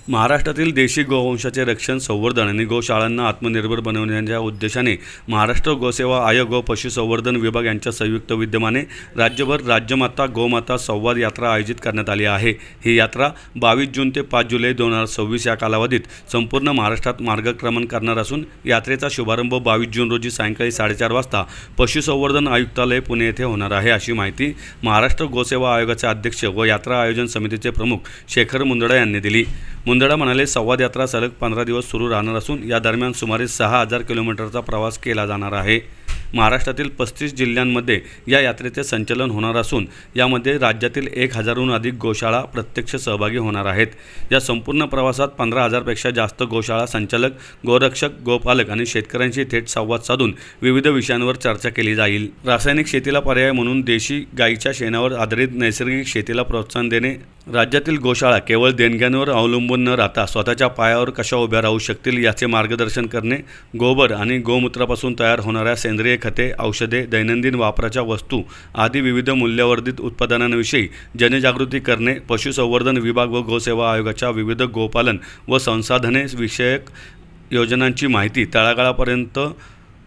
महाराष्ट्रातील देशी गोवंशाचे रक्षण, संवर्धन आणि गोशाळांना आत्मनिर्भर बनवण्याच्या उद्देशाने महाराष्ट्र गोसेवा आयोग व पशुसंवर्धन विभाग यांच्या संयुक्त विद्यमाने राज्यभर राज्यमाता गोमाता संवाद यात्रा आयोजित करण्यात आली आहे। ही यात्रा 22 जून ते 5 जुलै 2026 या कालावधीत संपूर्ण महाराष्ट्रात मार्गक्रमण करणार असून यात्रेचा शुभारंभ 22 जून रोजी सायंकाळी 4:30 वाजता पशुसंवर्धन आयुक्तालय पुणे येथे होणार आहे, अशी माहिती महाराष्ट्र गोसेवा आयोगाचे अध्यक्ष व यात्रा आयोजन समितीचे प्रमुख शेखर मुंदडा यांनी दिली। मुंदडा म्हणाले, संवाद यात्रा सलग 15 दिवस सुरू राहणार असून या दरम्यान सुमारे 6000 किलोमीटरचा प्रवास केला जाणार आहे। महाराष्ट्रातील 35 जिल्ह्यांमध्ये या यात्रेचे संचलन होणार असून यामध्ये राज्यातील 1000हून अधिक गोशाळा प्रत्यक्ष सहभागी होणार आहेत। या संपूर्ण प्रवासात 15000 पेक्षा जास्त गोशाळा संचालक, गोरक्षक, गोपालक आणि शेतकऱ्यांशी थेट संवाद साधून विविध विषयांवर चर्चा केली जाईल। रासायनिक शेतीला पर्याय म्हणून देशी गायीच्या शेणावर आधारित नैसर्गिक शेतीला प्रोत्साहन देणे, राज्यातील गोशाळा केवळ देणग्यांवर अवलंबून न राहता स्वतःच्या पायावर कशा उभ्या राहू शकतील याचे मार्गदर्शन करणे, गोबर आणि गोमूत्रापासून तयार होणाऱ्या सेंद्रिय खते, औषधे, दैनंदिन वापराच्या वस्तू आदी विविध मूल्यवर्धित उत्पादनांविषयी जनजागृती करणे, पशुसंवर्धन विभाग व गोसेवा आयोगाच्या विविध गोपालन व संसाधने विषयक योजनांची माहिती तळागाळापर्यंत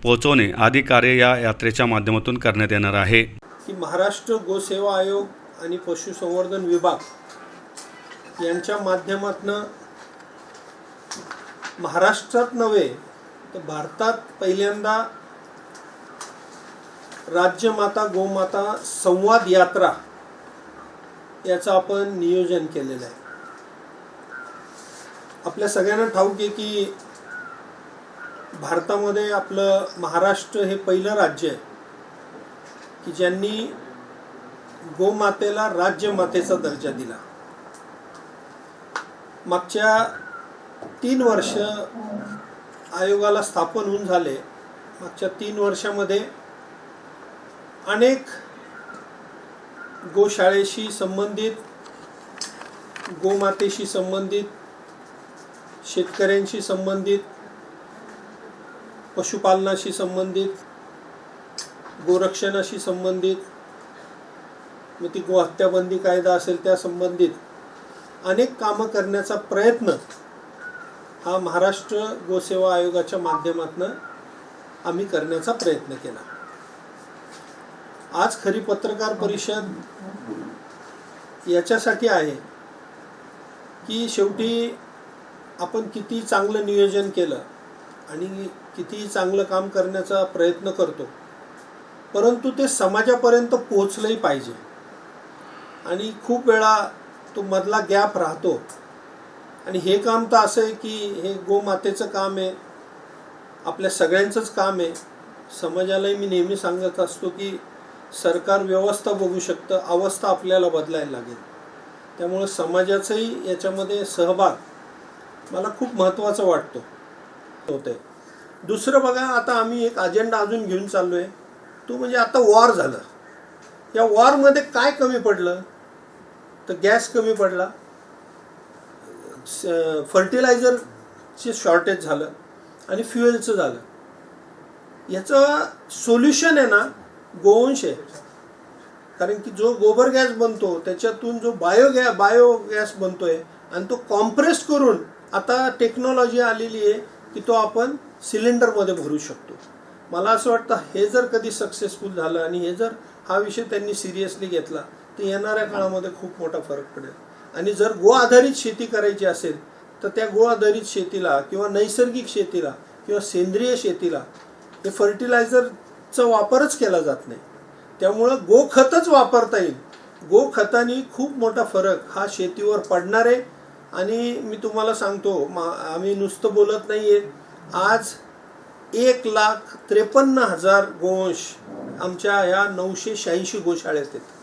पोहोचवणे आदी कार्य या यात्रेच्या माध्यमातून करण्यात येणार आहे। की महाराष्ट्र गोसेवा आयोग आणि पशुसंवर्धन विभाग यांच्या माध्यमातून महाराष्ट्रात नव्हे तर भारतात पहिल्यांदा राज्यमाता गोमाता संवाद यात्रा याचं आपण नियोजन केलेलं आहे। आपल्या सगळ्यांना ठाऊक आहे की भारतामध्ये आपलं महाराष्ट्र हे पहिलं राज्य आहे की ज्यांनी गोमातेला राज्यमातेचा दर्जा दिला। मागच्या 3 वर्ष आयोगाला स्थापन होऊन झाले। मागच्या 3 वर्षामध्ये अनेक गोशाळेशी संबंधित, गोमातेशी संबंधित, शेतकऱ्यांशी संबंधित, पशुपालनाशी संबंधित, गोरक्षणाशी संबंधित, मग ती गोहत्याबंदी कायदा असेल त्या संबंधित अनेक कामं करण्याचा प्रयत्न हा महाराष्ट्र गोसेवा आयोगाच्या माध्यमातून आम्ही करण्याचा प्रयत्न केला। आज खरी पत्रकार परिषद याच्यासाठी आहे की शेवटी आपण किती चांगलं नियोजन केलं आणि किती चांगलं काम करण्याचा प्रयत्न करतो, परंतु ते समाजापर्यंत पोहोचलंही पाहिजे। आणि खूप वेळा तो मधला गॅप राहतो आणि हे काम तर असं आहे की हे गोमातेचं काम आहे, आपल्या सगळ्यांचंच काम आहे। समाजालाही मी नेहमी सांगत असतो की सरकार व्यवस्था बघू शकतं, अवस्था आपल्याला बदलायला लागेल। त्यामुळे समाजाचाही याच्यामध्ये सहभाग मला खूप महत्त्वाचा वाटतो होतंय। दुसरं बघा, आता आम्ही एक अजेंडा अजून घेऊन चाललो आहे, तो म्हणजे आता वॉर झालं। या वॉरमध्ये काय कमी पडलं तर गॅस कमी पडला, फर्टिलायझरचे शॉर्टेज झालं आणि फ्युएलचं झालं। याचं सोल्युशन आहे ना गोवंश आहे, कारण की जो गोबर गॅस बनतो त्याच्यातून जो बायोगॅस बनतोय आणि तो कॉम्प्रेस करून आता टेक्नॉलॉजी आलेली आहे की तो आपण सिलेंडरमध्ये भरू शकतो। मला असं वाटतं हे जर कधी सक्सेसफुल झालं आणि हे जर हा विषय त्यांनी सिरियसली घेतला तर येणाऱ्या काळामध्ये खूप मोठा फरक पडेल। आणि जर गो आधारित शेती करायची असेल तर त्या गो आधारित शेतीला किंवा नैसर्गिक शेतीला किंवा सेंद्रिय शेतीला हे फर्टिलायझरचा वापरच केला जात नाही, त्यामुळं गोखतच वापरता येईल। गोखताने खूप मोठा फरक हा शेतीवर पडणार आहे। आणि मी तुम्हाला सांगतो, आम्ही नुसतं बोलत नाहीये, आज 1,53,000 गोवंश आमच्या ह्या 986 गोशाळेत आहेत।